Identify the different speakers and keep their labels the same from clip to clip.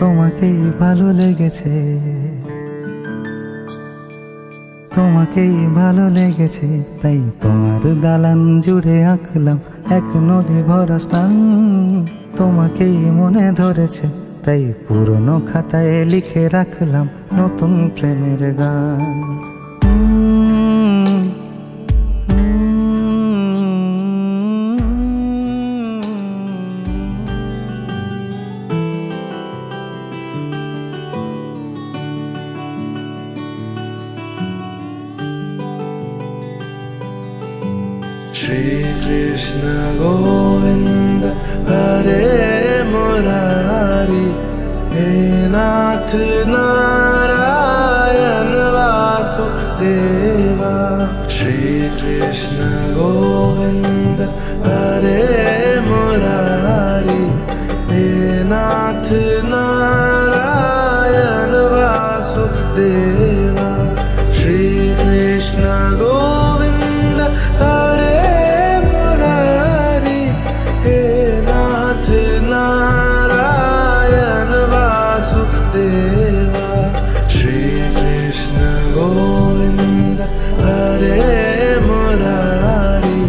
Speaker 1: তোমাকেই ভালো লেগেছে, তোমাকেই ভালো লেগেছে, তাই তোমার দালান জুড়ে আঁকলাম এক নদী ভরা স্থান। তোমাকেই মনে ধরেছে, তাই পুরনো খাতায় লিখে রাখলাম নতুন প্রেমের গান।
Speaker 2: Shri Krishna Govinda Hare Murari, He Nath Narayan Vasudeva. Shri Krishna Govinda Hare Murari, He Nath Narayan Vasudeva. Shri Krishna Govinda Hare Narayan Vasudeva. Shri Krishna Govinda Hare Murari,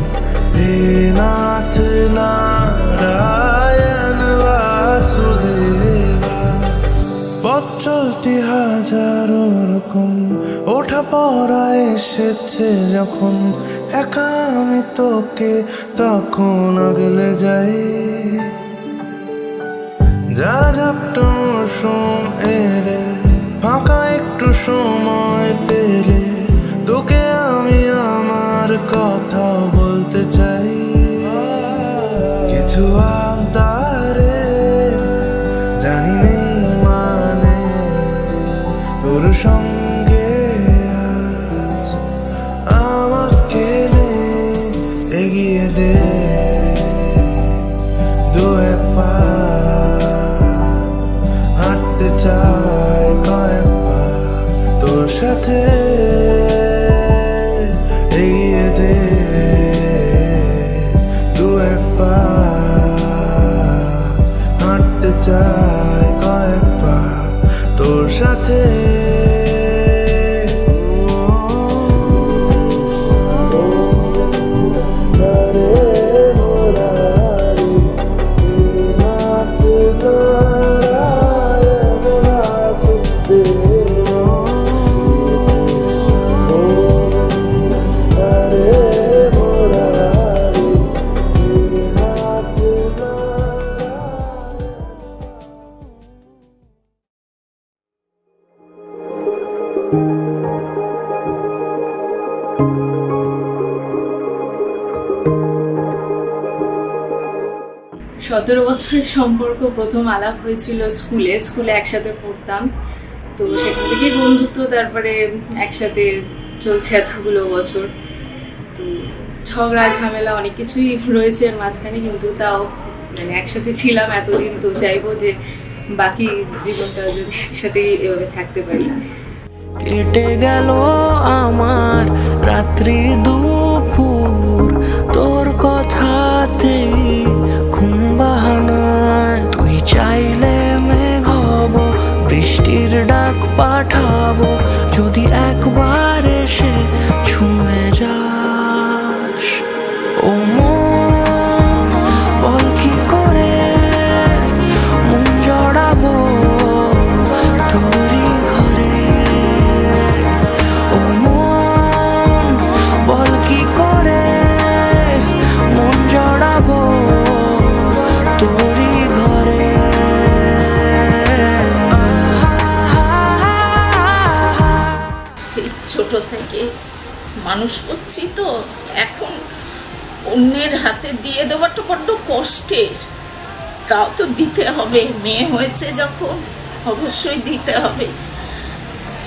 Speaker 2: He Nath Narayan Vasudeva. পথ চলতি হাজারো রকম ওঠা পড়া এসেছে যখন, একা আমি তোকে তখন আগলে যাই। যারা ঝাপটা মৌসুম এলে, ফাঁকা একটু সময় পেলে, তোকে আমি আমার কথা বলতে চাই। কিছু আবদারে জানি নেই মানে, তোর সঙ্গে আজ আমাকে এগিয়ে দে দু এক পা, হাঁটতে চাই কয়েক পা তোর সাথে, এগিয়ে দে দু এক পা, হাঁটতে চাই কয়েক পা তোর সাথে।
Speaker 3: সতেরো বছরের সম্পর্ক প্রথম আলাপ হয়েছিল স্কুলে একসাথে পড়তাম, তো সেখান থেকেই বন্ধুত্ব, তারপরে একসাথে চলছে এতগুলো বছর। তো ঝগড়া ঝামেলা অনেক কিছুই রয়েছে মাঝখানে, কিন্তু তাও মানে একসাথে ছিলাম এতদিন, তো চাইবো যে বাকি জীবনটা যদি একসাথেই এভাবে থাকতে পারি।
Speaker 4: কেটে গেল আমার রাত্রি দুপুর তোর কথাতেই, ঘুম বাহানায় তুই চাইলে মেঘ হব, বৃষ্টির ডাক পাঠাবো, যদি একবার এসে ছুঁয়ে যাস। ও মন বল কি করে মন জড়াবো তোরই ঘরে। ও মন বল কি করে মন জড়াবো তোরই ঘরে।
Speaker 5: ছোট থেকে মানুষ করছি, তো এখন অন্যের হাতে দিয়ে দেওয়াটা বড্ড কষ্টের, তাও তো দিতে হবে, মেয়ে হয়েছে যখন অবশ্যই দিতে হবে।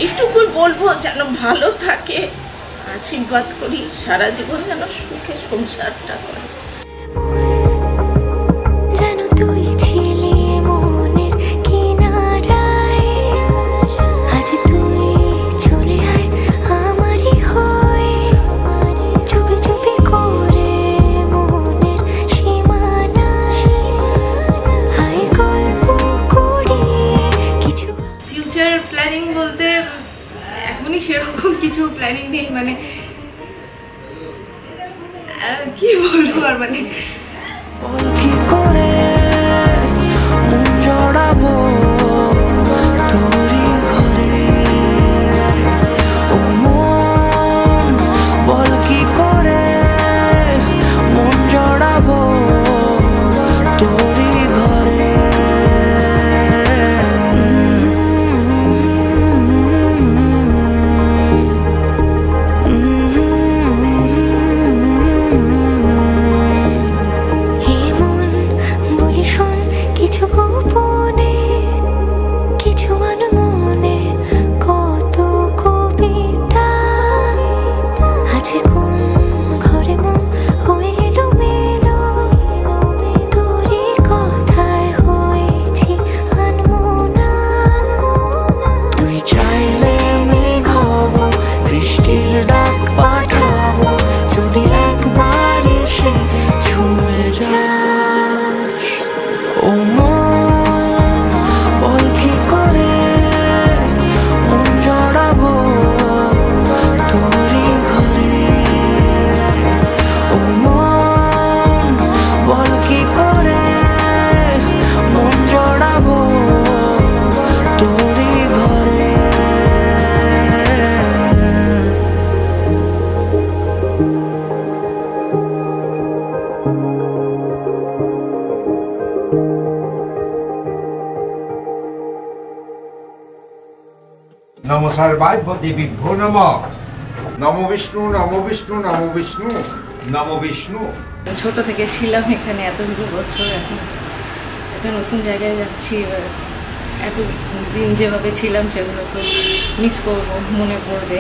Speaker 5: এটুকুই বলবো যেন ভালো থাকে, আশীর্বাদ করি সারা জীবন যেন সুখে সংসারটা করে।
Speaker 6: করে
Speaker 3: কিছু প্ল্যানিং নেই, মানে কি বলবো আর, মানে
Speaker 4: কি করে মন জড়াবো তোরই ঘরে, ও মন বল কি করে মন জড়াবো তোরই ঘরে।
Speaker 6: নমো সর্বায় দেবীভ্যো নমঃ। নমো বিষ্ণু নমো বিষ্ণু নমো বিষ্ণু নমো বিষ্ণু।
Speaker 3: ছোট থেকে ছিলাম এখানে এতগুলো বছর, এখন একটা নতুন জায়গায় যাচ্ছি, এবার এত দিন যেভাবে ছিলাম সেগুলো তো মিস করবো, মনে পড়বে।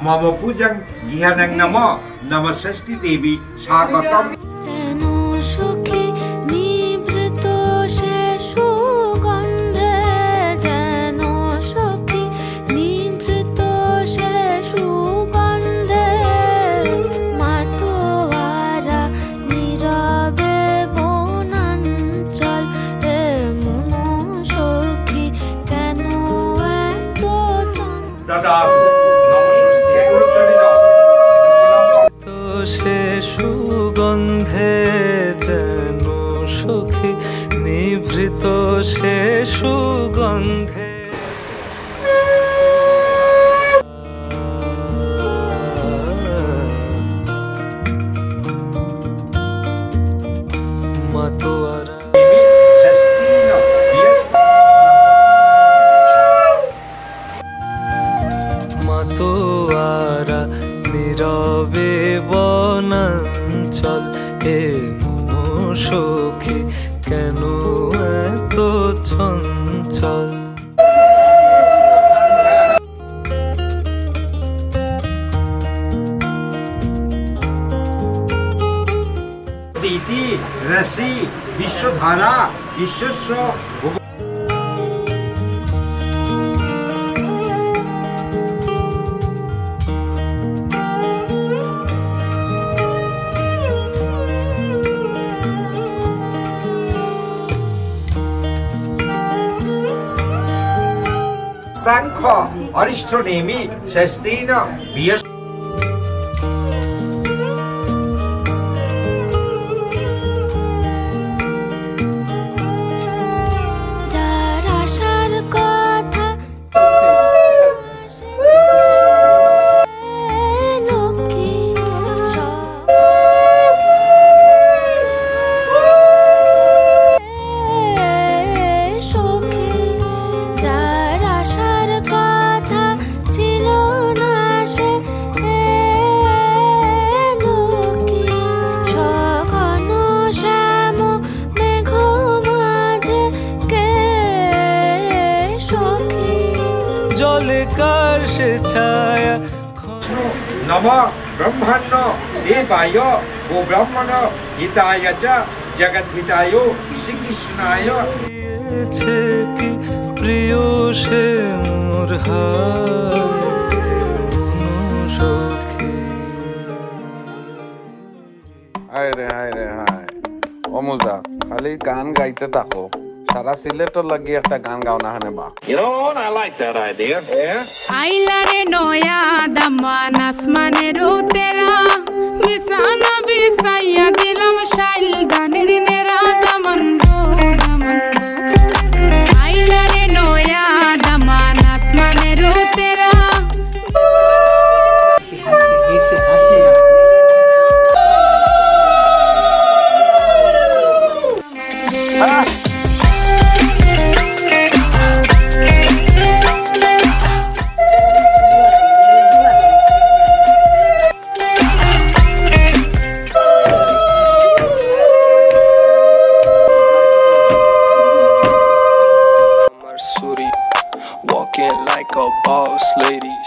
Speaker 6: মম পূজং ইহানং নমঃ। নমঃ ষষ্ঠী দেবী স্বাগতম।
Speaker 7: যেন সুখী নিভৃত সে সুগন্ধে, যেন সুখী নিভৃত সে সুগন্ধে, মাতোয়ারা নীরবে বনাঞ্চল, হে মন সখী কেন এত
Speaker 6: দাদা
Speaker 1: সে সুগন্ধে, যেন সখী নিভৃত সে সুগন্ধে। মাতোয়ারা মাতোয়ারা নীরবে বনাঞ্চল, হে মন সখী কেন এত চঞ্চল।
Speaker 6: দিতি রসি বিশ্বধারা বিশ্বস্ব। স্থানখ অরিষ্ঠ নেমি ষষ্ঠীন বিয়স।
Speaker 7: যার আশার কথা লোকে সখী, যার আশার কথা ছিল না সে লোকে, সঘন শ্যাম মেঘ মাঝে কে সখী,
Speaker 1: জলে কার সে ছায়া।
Speaker 6: নমঃ ব্রহ্মণ্য দেবায় ও ব্রাহ্মণ হিতায় চ জগদ্ধিতায় শ্রীকৃষ্ণায়।
Speaker 1: দিয়েছে কি প্রিয় সে মোর হায়, মন সখী
Speaker 8: মজা খালি গান গাইতে থাকো সারা সিলেটর লাগি একটা গান গাও না হানে বা
Speaker 9: আইলারে নয়া দামান আসমানের তেরা বিছানা বিছাইয়া দিলাম শাইল গানের নেরা দামান বো আইলারে নয়া দামান আসমানের তেরা
Speaker 10: Walking like a boss lady.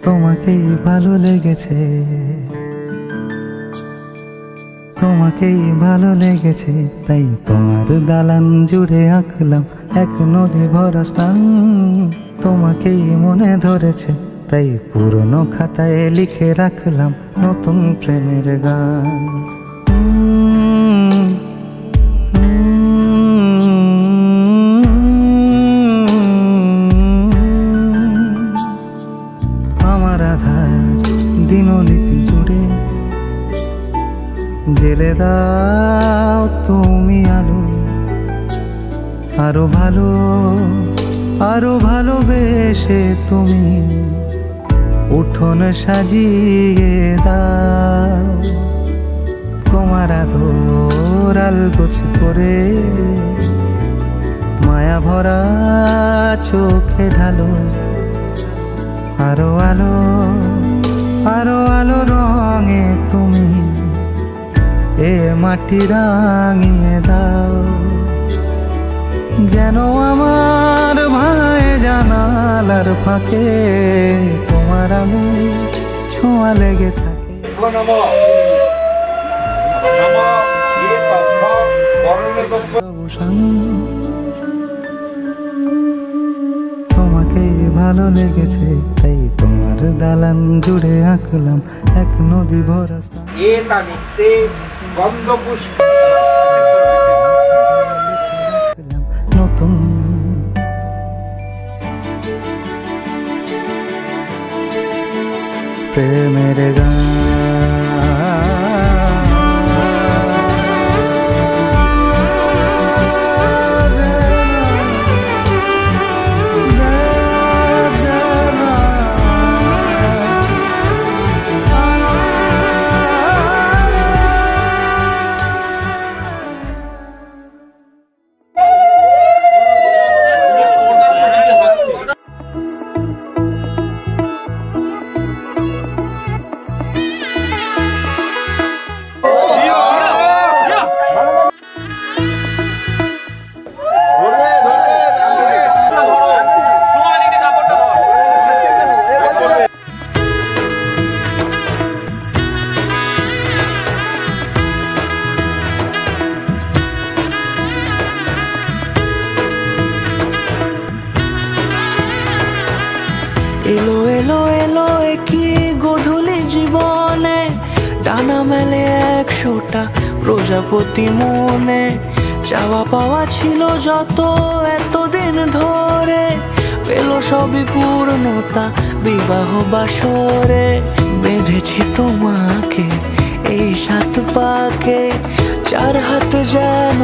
Speaker 1: তোমাকেই ভালো লেগেছে তোমাকেই ভালো লেগেছে তাই তোমার দালান জুড়ে আঁকলাম এক নদী ভরা স্থান তোমাকেই মনে ধরেছে তাই পুরনো খাতায় লিখে রাখলাম নতুন প্রেমের গান দিনলিপি জুড়ে জেলে দাও তুমি আলো আরো ভালোবেসে তুমি উঠোন সাজিয়ে দাও তোমার আদর আলগোছ করে মায়া ভরা চোখে ঢালো আরো আলো রঙে তুমি এ মাটি রাঙিয়ে দাও যেন আমার ভাই জানালার ফাঁকে তোমার আলো ছোঁয়া লেগে থাকে তোমাকে ভালো লেগেছে তাই তোমার দালান জুড়ে আঁকলাম এক নদী ভরা নতুন প্রেমের গান
Speaker 4: এলো এলো এলো কি গধূলি জীবনে, ডানা মেলে 100টা প্রজাপতি মনে। চাওয়া পাওয়া ছিল যত এতদিন ধরে, পেল সবই পূর্ণতা বিবাহ বাসরে। বেঁধেছি তোমাকে এই 7 পাকে, 4 হাত যেন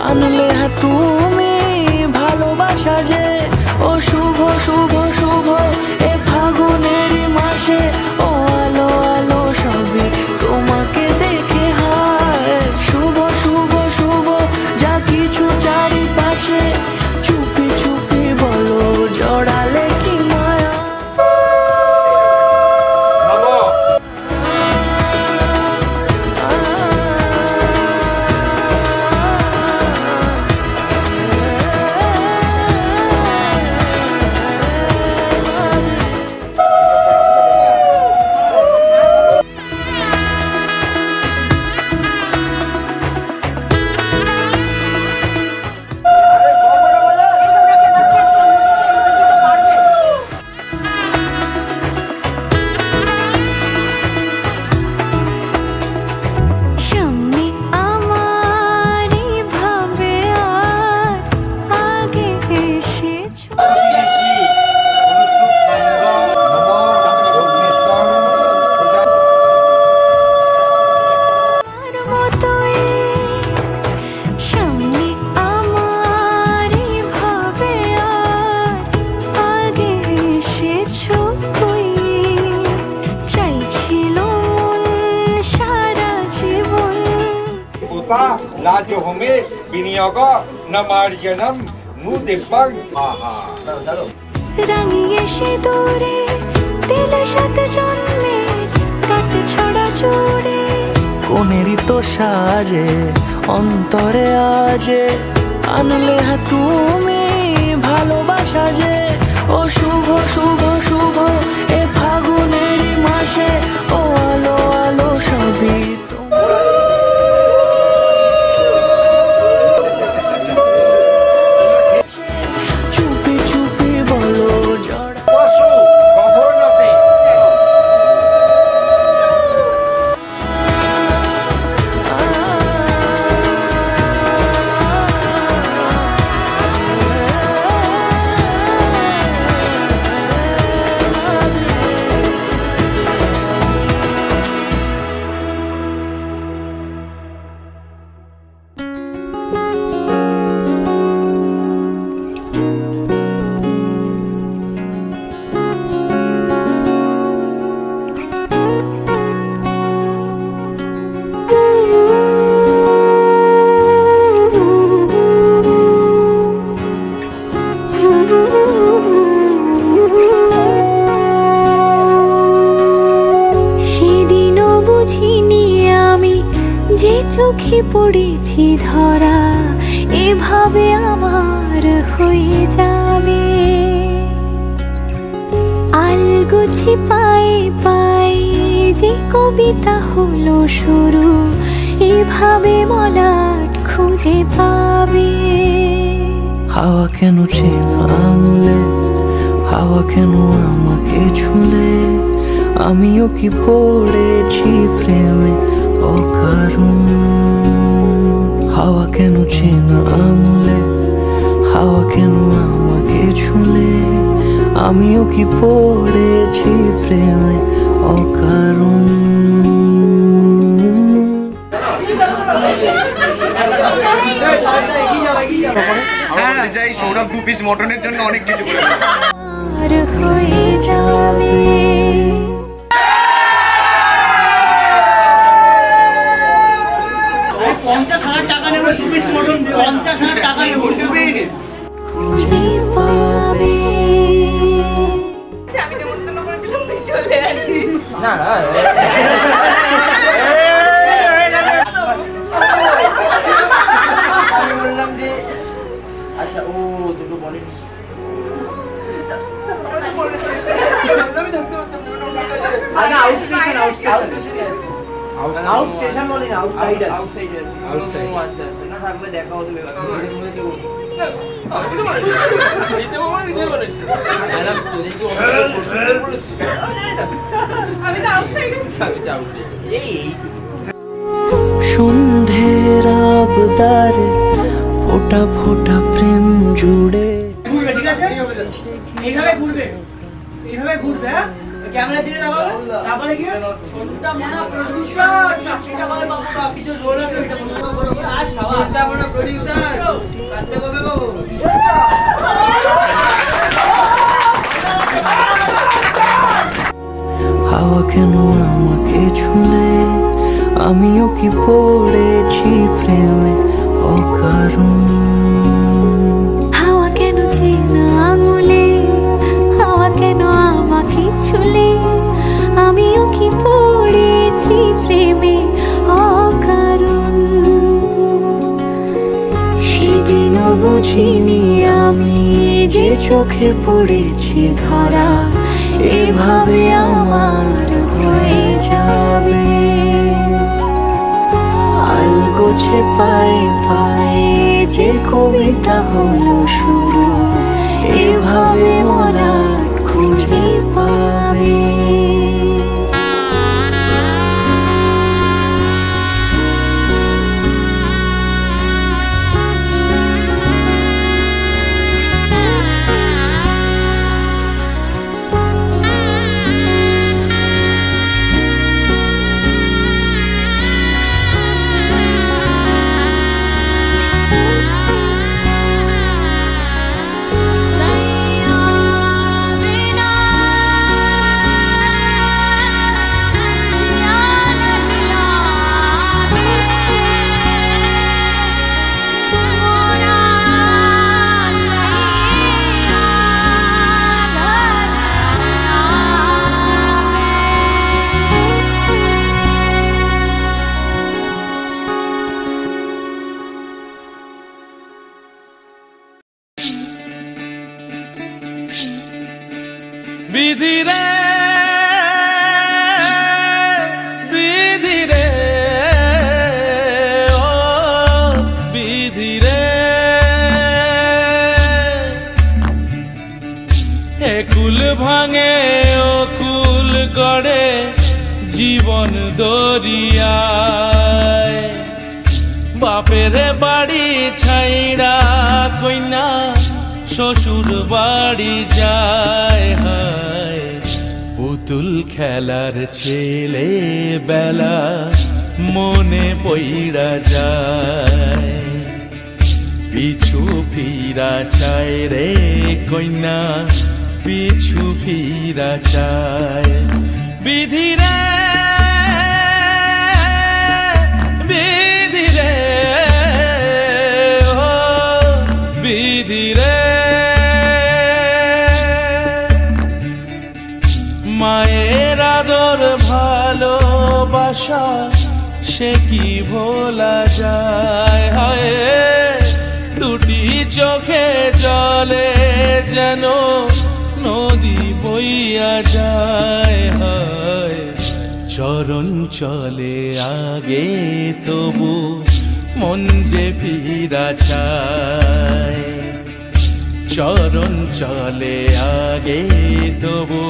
Speaker 4: আনলে তুমি ভালোবাসা যে। ও শুভ শুভ শুভ এ ফাগুনের মাসে, ও আলো আলো সবই তোমাকে দেখে হায়। শুভ শুভ শুভ যা কিছু চারিপাশে, চুপি চুপি বলো জড়ালে কি মায়া।
Speaker 6: লাজো হোমে বিনিয়োগ নমার্জনম নু দেবং আহা।
Speaker 7: রাঙিয়ে সিঁদুরে দিলে 7 জন্মের কাট ছড়া জুড়ে।
Speaker 4: কোনেরই তো সাজে অন্তরে আজে, আনলে তুমি ভালোবাসা যে। ও শুভ শুভ শুভ এ ফাগুনের মাসে, ও আলো আলো সবই চুপি চুপি বলো জড়া।
Speaker 6: পশু গহনতে
Speaker 7: যে চোখে পড়েছি ধরা, এভাবে আমার হয়ে যাবে। আলগোছি পায়ে পায়ে যে কবিতা হলো শুরু, এভাবে মলাট খুঁজে পাবে।
Speaker 4: হাওয়া কেন চেনা আঙুলে, হাওয়া কেন আমাকে ছুলে, আমিও কি পড়েছি প্রেমে অকারণ। হাওয়া কেন চেনা আঙুলে, হাওয়া কেন আমাকে ছুলে, আমিও কি পড়েছি প্রেমে অকারণ।
Speaker 11: চাই সৌরভ 2 পিস মটনের জন্য অনেক কিছু করে
Speaker 7: হয়ে যাবে। খুঁজে পাবে।
Speaker 3: আমি নেমন্তন্ন করেছিলাম, তুই চলে আসিস।
Speaker 1: না আমি বললাম যে আচ্ছা ও দুটো বলেনি। আমি ধরতে পারতাম না।
Speaker 12: আউট স্টেশন বলি না, আউটসাইড আছে।
Speaker 13: আউটসাইড আছে।
Speaker 12: আউটসাইড আচ্ছা আচ্ছা, না থাকলে দেখা হতে হবে।
Speaker 9: আমি তো আউটসাইড আছি।
Speaker 4: সন্ধ্যের আবদারে ফোটা ফোটা প্রেম জুড়ে
Speaker 12: ঘুরবে, ঠিক আছে? এইভাবে ঘুরবে, এইভাবে ঘুরবে। হ্যাঁ, ক্যামেরার দিকে তাকাবে, তারপরে কি সন্ধ্যা মনা প্রডিউসার চাকরিটা করে বাবা, কিছু রোল আছে এটা মনে করো। আর শাবাশ, সন্ধ্যা মনা প্রডিউসার কাজটা কবে গো?
Speaker 4: হাওয়া কেন আমাকে ছুলে, আমিও কি পড়েছি প্রেমে অকারণ।
Speaker 7: হাওয়া কেন চেনা আঙুলে, হাওয়া কেন আমাকে ছুলে, আমিও কি পড়েছি প্রেমে অকারণ।
Speaker 4: সেদিনও বুঝিনি আমি যে চোখে পড়েছি ধরা, এভাবে আমার হয়ে যাবে। আলগোছে পায়ে পায়ে যে কবিতা হলো শুরু, এভাবে মলাট খুঁজে পাবে।
Speaker 14: বিধি রে বিধি রে ও বিধি রে, একুল ভাঙে ও কুল গড়ে জীবন দরিয়ায়। বাপের বাড়ি ছাইড়া কইনা শ্বশুর বাড়ি যায়, হায় পুতুল খেলার ছেলে বেলা মনে পইড়া যায়। পিছু ফিরা চায় রে কইনা, পিছু ফিরা চায়। বিধি রে বিধি রে ও বিধি রে, মায়ের আদর ভালোবাসা সে কি ভোলা যায়। হায় দুটি চোখে জলে যেন নদী বইয়া যায়। হায় চরণ চলে আগে তবু মন যে ফিরা চায়। চরণ চলে আগে তবু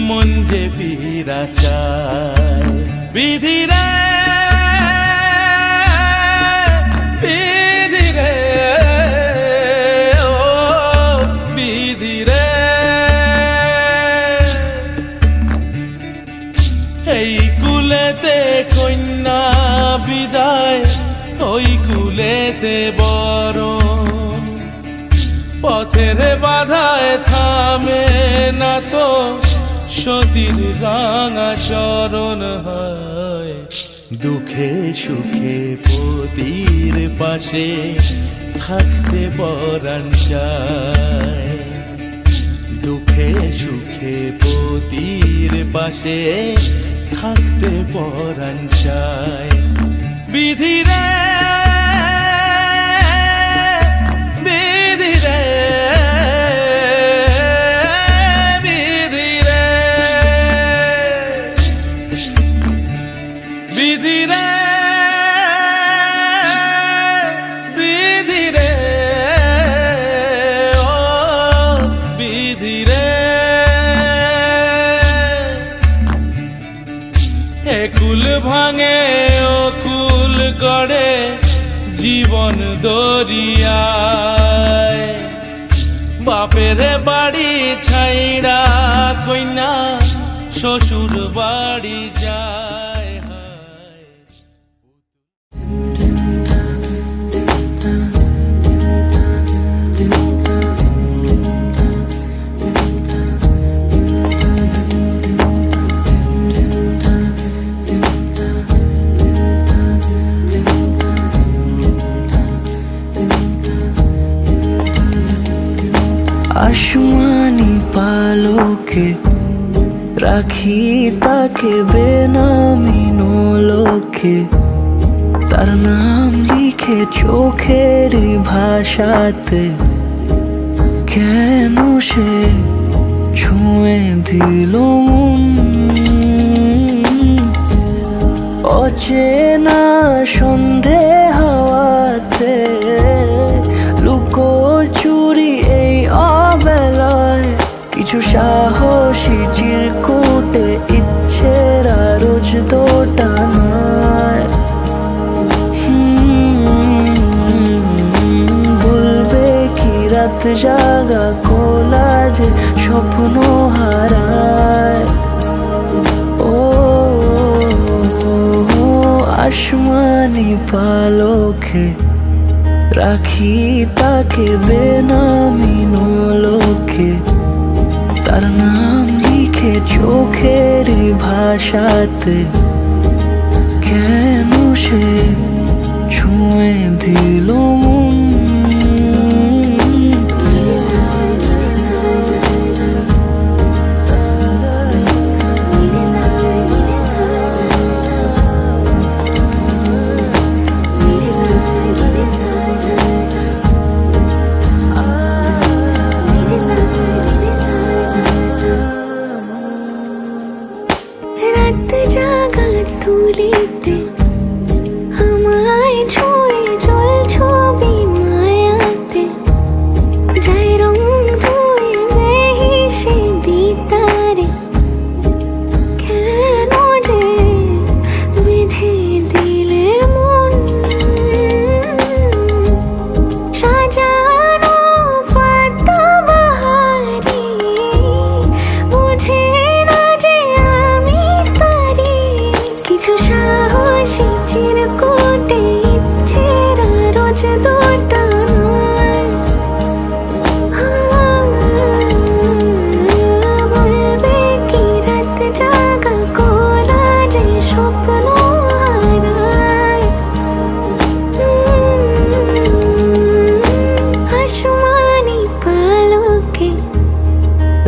Speaker 14: মন যে ফিরা চায়। বিধি রে বিধি রে ও বিধি রে, এই কুলেতে কন্যা বিদায়, ওই কুলেতে বরণ। পথের বাধায় থামে না তো সতীর রাঙা চরণ, হয় দুঃখে সুখে পতির পাশে থাকতে পরাণ চায়। দুঃখে সুখে পতির পাশে থাকতে পরাণ চায়। বিধি রে বিধি রে বিধি রে বিধি ভাঙে অকুল গড়ে জীবন দরিয়ায় বাপের বাড়ি ছাইড়া কইনা শ্বশুর বাড়ি যায়
Speaker 13: आसमानी पालोके राखी ताके बेनामी नोलोके तार नाम लिखे चोखेरी भाषाते केनो से छुए दिलो অচেনা সন্ধে হাওয়াতে লুকো চুরি এই অবেলায় কিছু সাহসী চিরকুটে ইচ্ছেরা রোজ দোটানায় বলবে কি রাত জাগা কোলাজে স্বপ্ন হারায় आसमानी पालोके राखी ताके बेनामी नोलोके तार नाम लिखे चोखेरी भाषाते केनो से छुए दिलो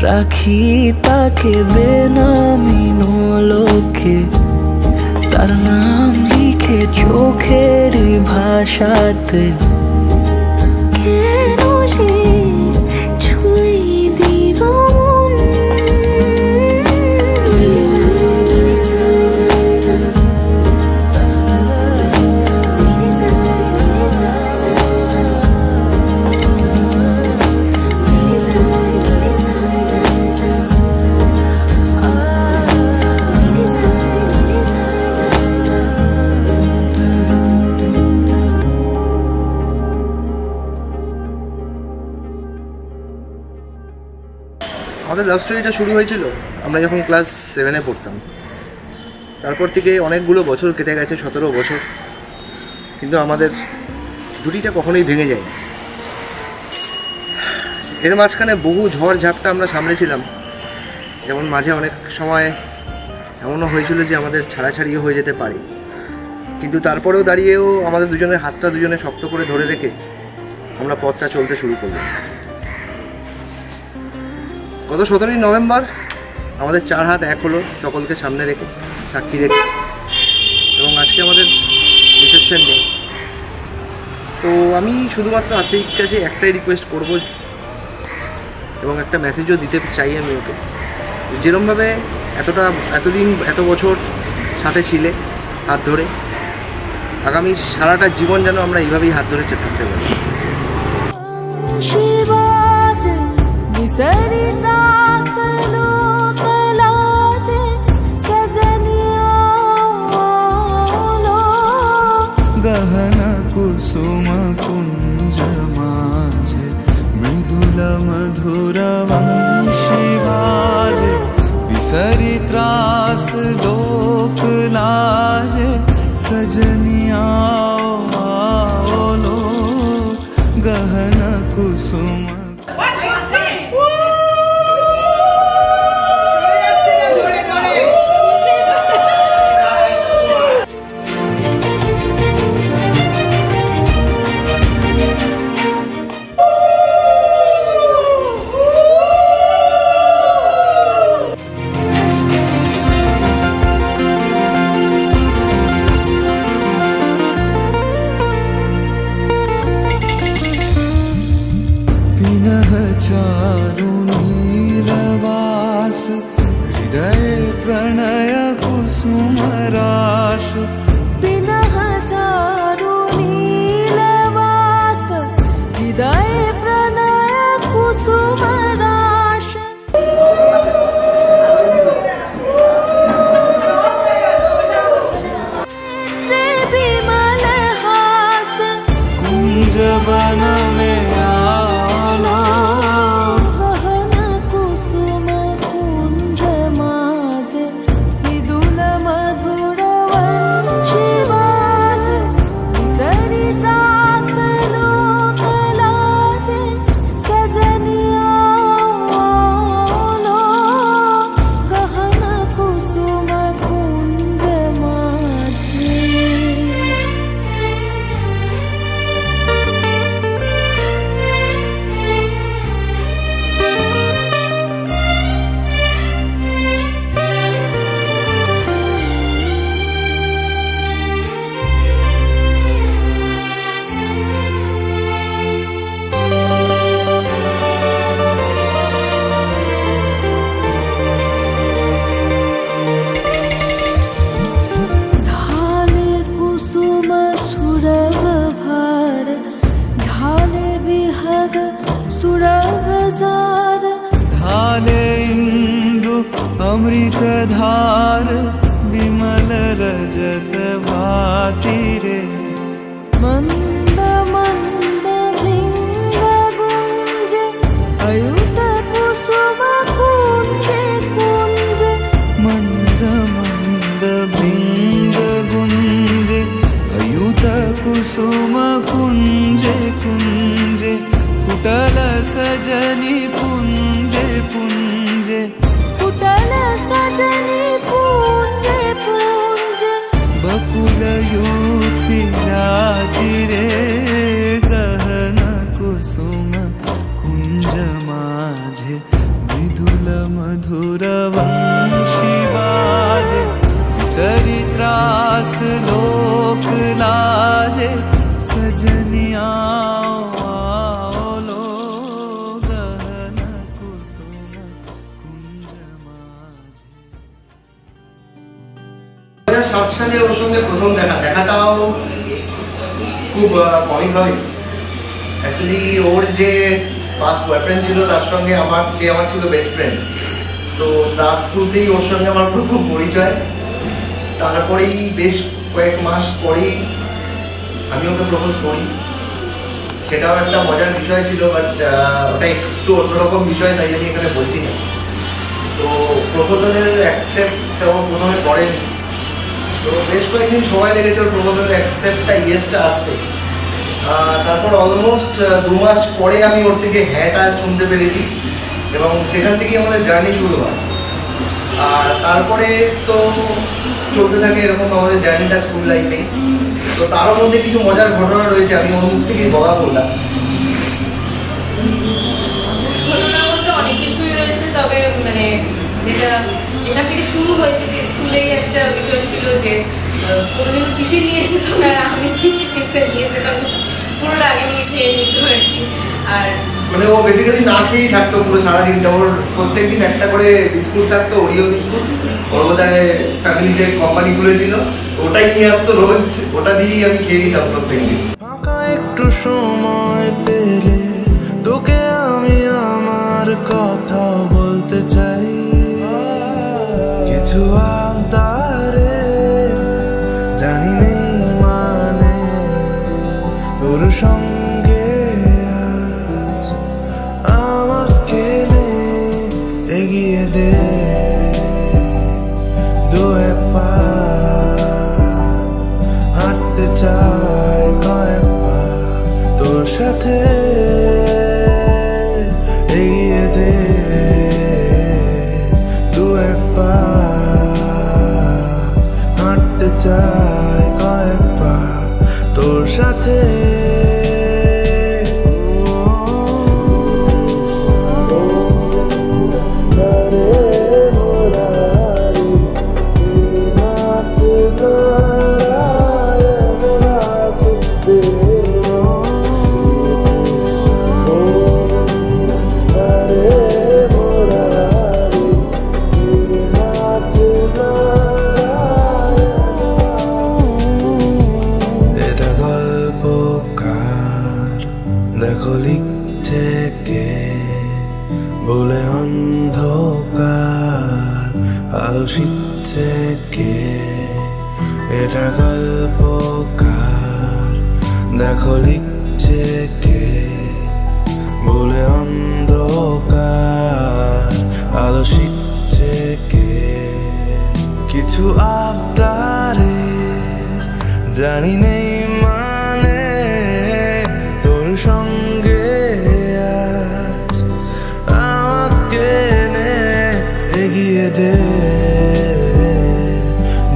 Speaker 13: राखी ताके बेनामी नोलोके तार नाम लिखे चोखेरी भाषाते केनो से छुए दिलो
Speaker 11: আমাদের লাভ স্টোরিটা শুরু হয়েছিল আমরা যখন ক্লাস 7-এ পড়তাম। তারপর থেকে অনেকগুলো বছর কেটে গেছে, 17 বছর, কিন্তু আমাদের জুটিটা কখনোই ভেঙে যায়নি। এর মাঝখানে বহু ঝড় ঝাপটা আমরা সামলেছিলাম, যেমন মাঝে অনেক সময় এমনও হয়েছিল যে আমাদের ছাড়াছাড়িও হয়ে যেতে পারে, কিন্তু তারপরেও দাঁড়িয়েও আমাদের দুজনের হাতটা দুজনে শক্ত করে ধরে রেখে আমরা পথটা চলতে শুরু করলাম। গত 17ই নভেম্বর আমাদের 4 হাত এক হলো, সকলকে সামনে রেখে, সাক্ষী রেখে, এবং আজকে আমাদের রিসেপশন ডে। তো আমি শুধুমাত্র আর্চির কাছে একটাই রিকোয়েস্ট করব এবং একটা মেসেজও দিতে চাই আমি ওকে, যেরমভাবে এতদিন এত বছর সাথে ছিলে হাত ধরে, আগামী সারাটা জীবন যেন আমরা এইভাবেই হাত ধরে থাকতে পারি।
Speaker 1: कुसुम कुंज माझे मृदुल मधुर वंशी बाजे विसरी त्रास लोक लाजे सजनिया आओ लो गहन कुसुम चारु नीलवास हृदय प्रणय कुसुम राश
Speaker 7: पिनः चारु नीलवास हृदय प्रणय कुसुम राश विमल हास
Speaker 1: कुंज वन में अमृत धार विमल रजत भाति रे
Speaker 7: मंद मंद भृंग गुंज अयुत कुसुम कुंज कुंज
Speaker 1: मंद मंद भृंग गुंज अयुत कुसुम कुंज कुंज कुटल सजनी पुंजे पुंजे
Speaker 7: कुटल सजनी पूंजे पूंजे
Speaker 1: बकुल यूथी जाति रे गहन कुसुम कुंज माझे मृदुल मधुर वंशी बाजे विसरी त्रास लोक लाजे सजनिया
Speaker 11: সালে ওর সঙ্গে প্রথম দেখাটাও খুব কমিক হয়। অ্যাকচুয়ালি ওর যে ফার্স্ট বয়ফ্রেন্ড ছিল তার সঙ্গে আমার ছিল বেস্ট ফ্রেন্ড, তো তার থ্রুতেই ওর সঙ্গে আমার প্রথম পরিচয়। তারপরেই বেশ কয়েক মাস পরেই আমি ওকে প্রপোজ করি। সেটাও একটা মজার বিষয় ছিল, বাট ওটা একটু অন্যরকম বিষয়, তাই আমি এখানে বলছি না। তো প্রপোজালের অ্যাকসেপ্ট ও প্রথমে করেনি, তো বেশ কয়েকদিন সময় লেগেছে ওর প্রপোজালের অ্যাকসেপ্টটা ইয়েসটা আসতে। তারপর অলমোস্ট 2 মাস পরে আমি ওর থেকে হ্যাঁটা শুনতে পেরেছি এবং সেখান থেকেই আমাদের জার্নি শুরু হয়। আর তারপরে তো চলতে থাকে এরকম আমাদের জার্নিটা স্কুল লাইফেই। তো তার মধ্যে কিছু মজার ঘটনা রয়েছে, আমি ওর মুখ থেকেই বলা বললাম।
Speaker 3: ঘটনা বলতে অনেক কিছুই রয়েছে, তবে মানে যেটা থেকে শুরু হয়েছে যে স্কুলেই একটা বিষয় ছিল যে কোনোদিন টিফিন নিয়ে যেতাম না, আমি টিফিনটা নিয়ে যেতাম পুরোটা আগে নিয়ে খেয়ে নিত আর কি। আর
Speaker 11: মানে ও বেসিক্যালি না খেয়েই থাকতো পুরো সারাদিনটা। ওর প্রত্যেকদিন একটা করে বিস্কুট থাকতো, ওরিও বিস্কুট। ওর বোধহয় ফ্যামিলি যে কোম্পানি খুলেছিল ওটাই নিয়ে আসতো রোজ, ওটা দিয়েই আমি খেয়ে নিতাম প্রত্যেকদিন।
Speaker 2: একটু সময় পেলে তোকে আমি আমার কথা বলতে চাই, কিছু আবদারে জানি নেই মানে ওর সঙ্গে আজ আমাকে নে এগিয়ে দে দু এক পা হাঁটতে চাই কয়েক পা তোর সাথে এগিয়ে দে দু এক পা হাঁটতে চাই কয়েক পা তোর সাথে দেখো লিখছে কে বলে অন্ধকার আলো শিখছে কে এটা গল্পকার দেখো লিখছে কে বলে অন্ধকার আলো শিখছে কে কিছু আবদারে জানি নেই মানে তোর সঙ্গে আজ আমাকে নে এগিয়ে দে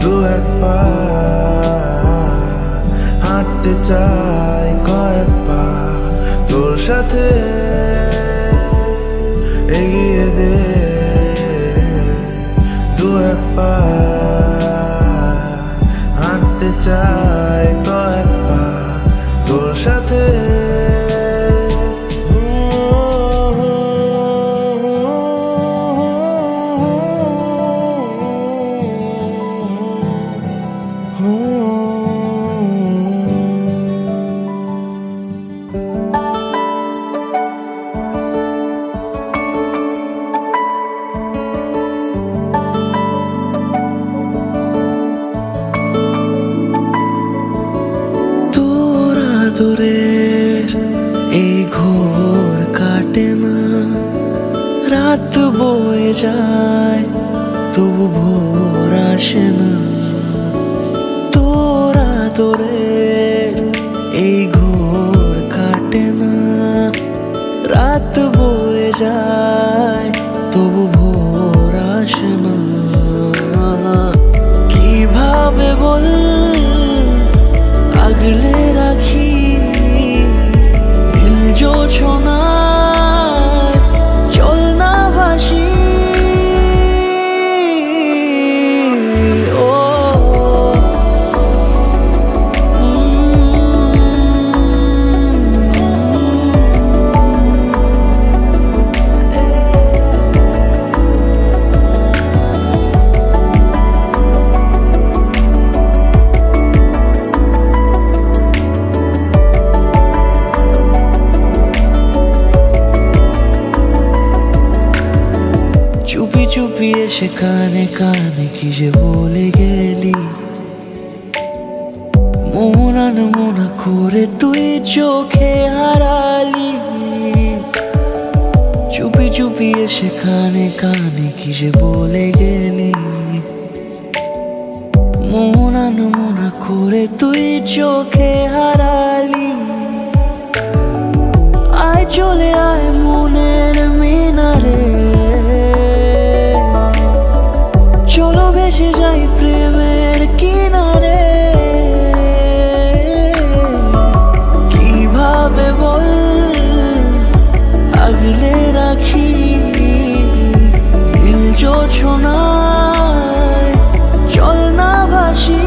Speaker 2: দু এক পা হাঁটতে চাই কয়েক পা তোর সাথে এগিয়ে দে দু এক পা হাঁটতে চাই কয়েক পা তোর সাথে
Speaker 13: দূরের এই ঘোর কাটে না রাত বয়ে যায় তবু ভোর আসে না তোরা দূরের এই ঘোর কাটে না রাত বয়ে যায় তবু ভোর আসে না কিভাবে বল আগলে রাখি জোছনায় চল না ভাসি ও চুপি এসে কানে কানে কি যে বলে গেলি মন মনা করে তুই চোখে হারালি চুপি চুপি এসে কানে কানে কি যে বলে গেলি মন মনা করে তুই চোখে হারালি আয় চলে আয় মনের মিনারে চলো ভেসে যাই প্রেমের কিনারে কিভাবে বল আগলে রাখি জোছনায় চল না ভাসি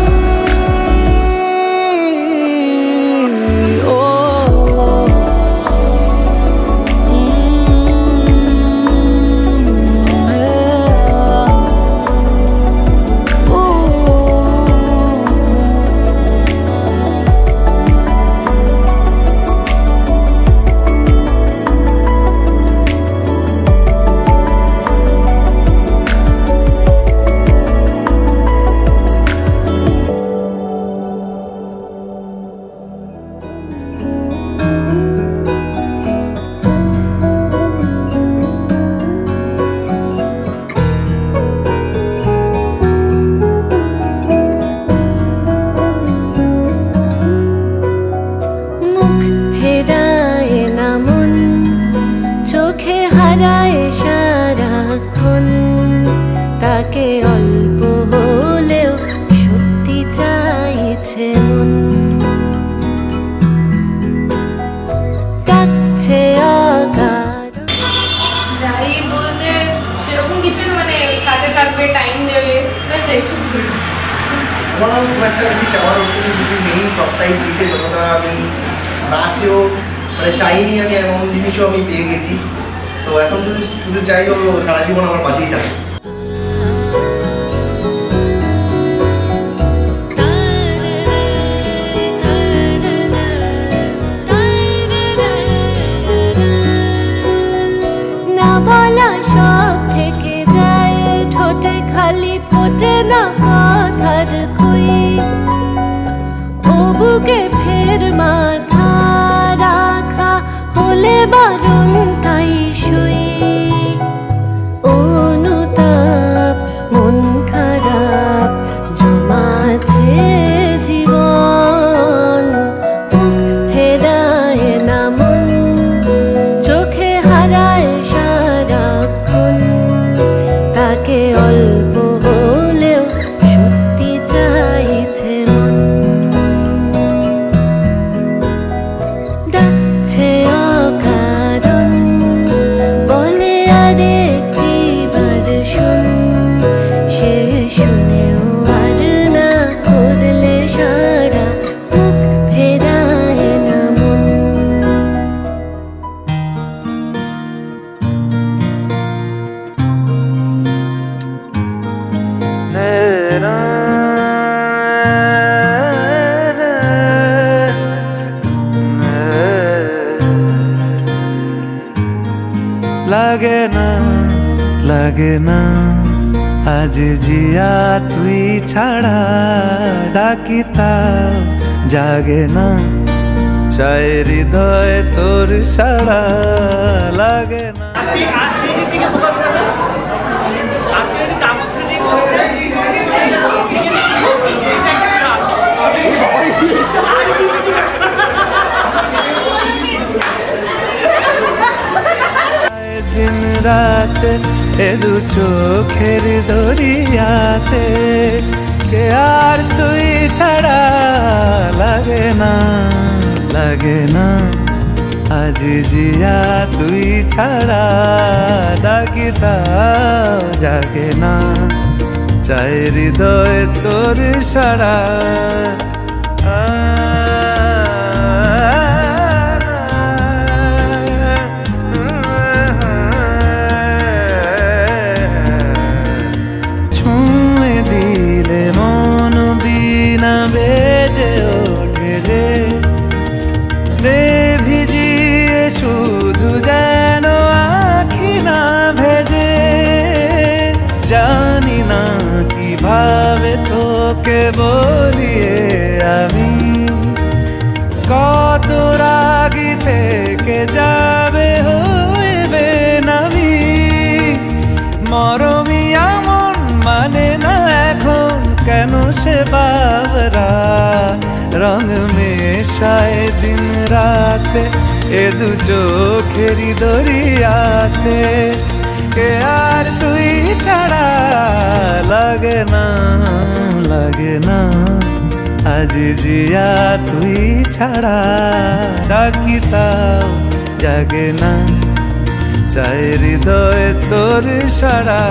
Speaker 4: তাকে অল্প হলেও সত্যি চাইছে মন। ডাকছে আকার
Speaker 3: যাই বলতে সেরকম কিছু না, মানে সাথে থাকবে, টাইম দেবে, ব্যাস এইসব।
Speaker 11: আমারও খুব একটা বেশি চাওয়ার কিছু নেই, সবটাই দিয়েছে যতটা আমি না চেয়েও মানে চাইনি আমি, এমন জিনিসও আমি পেয়ে গেছি। তো এখন শুধু চাই ও সারা জীবন আমার পাশেই থাকে।
Speaker 4: না বলা সব থেকে যায় ঠোঁটে, খালি ফোটে না কথার কই। ও বুকে ফের মাথা রাখা হলে বারণ তাই সই। অনুতাপ মন খারাপ জমাছে জীবন, মুখ ফেরায় না মন, চোখে হারায় সারাক্ষণ। তাকে অল্প হলেও সত্যি চাইছে মন। ডাকছে অকারণ বলে আরেকটি বার শুন, সে শুনেও আর না করলে সারা, মুখ ফেরায় না মন।
Speaker 13: লাগে না লাগে না আজ জিয়া তুই ছাড়া, ডাকিতাও জাগে না চায় হৃদয় তোর সাড়া। লাগে না দিন রাত এ দু চোখের দরিয়াতে, কে আর তুই ছাড়া। লাগে না লাগে না আজ জিয়া তুই ছাড়া, ডাকিতাও জাগে না চায় হৃদয় তোর সাড়া। ছুঁয়ে দিলে মন বিনা বেজে ওঠে যে, দে ভিজিয়ে শুধু যেন আখি না ভেজে। জানি না কিভাবে তোকে বলিয়ে আমি, কত রাগি থেকে যাবে হইবে নামি। মরমিয়া মন মানে না এখন কেন সে বাবরা, রং মেশায় দিন রাতে এ দু চোখেরি দরিয়াতে, কে আর তুই ছাড়া। লাগে না লাগে না আজ জিয়া তুই ছাড়া, ডাকিতাও জাগে না চায় হৃদয় তোর সাড়া।